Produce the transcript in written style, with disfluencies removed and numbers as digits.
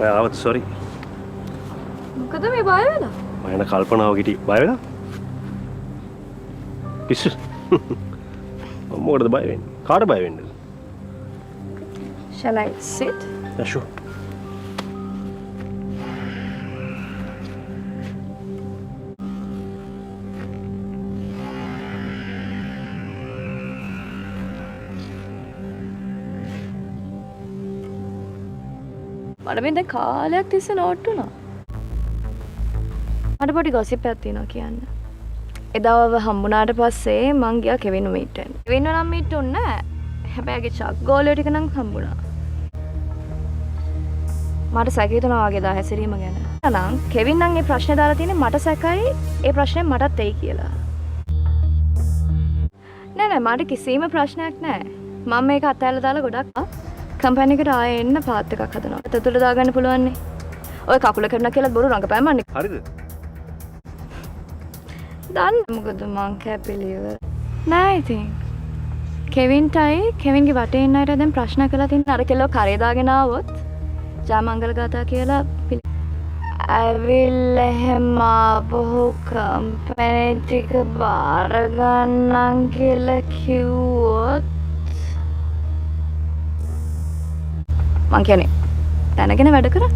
ඔයාවත් sorry. මොකද මේ බය වෙලා? මම යන කල්පනාව ගිටි බය වෙලා. පිස්සු. මොකටද බය වෙන්නේ? කාට බය වෙන්නේද? Shall I sit? Yeah, sure. මට මේ දැන් කාලයක් තිස්සේ නෝට් වුණා. මට පොඩි ගොසිප් එකක් තියෙනවා කියන්න. එදාව හම්බුණාට පස්සේ මං ගියා කෙවින් මීට් වෙන්න. කෙවින් නම් මීට් උන්නේ නැහැ. හැබැයි ගේ චක් ගෝලියෝ ටික නම් හම්බුණා. මට සැකේ තුනා වගේ දා හැසිරීම ගැන. නම් කෙවින් නම් මේ ප්‍රශ්නේ දාලා තියෙන්නේ මට සැකයි ඒ ප්‍රශ්නේ මටත් එයි කියලා. නෑ මට කිසිම ප්‍රශ්නයක් නෑ. මම මේක අතහැරලා දාලා ගොඩක් කම්පැනි එකට ආයෙ එන්න පාත් එකක් හදනවා. එතකොට දාගන්න පුළුවන් නේ. ඔය කකුල කරනවා කියලා බොරු රංගපෑමන්නේ. හරිද? දන්න මොකද මං කැපිලිව. නෑ ඉතින්. කෙවින්ගේ වටේ ඉන්න අයට දැන් ප්‍රශ්න කරලා තින්න අර කෙල්ලෝ කරේ දාගෙන ආවොත් ජාමංගල ගාථා කියලා ඇවිල්ලා එහෙම බොහෝ කම්පැනි ටික බාර ගන්නම් කියලා කිව්වොත් මං කියන්නේ දැනගෙන වැඩ කරා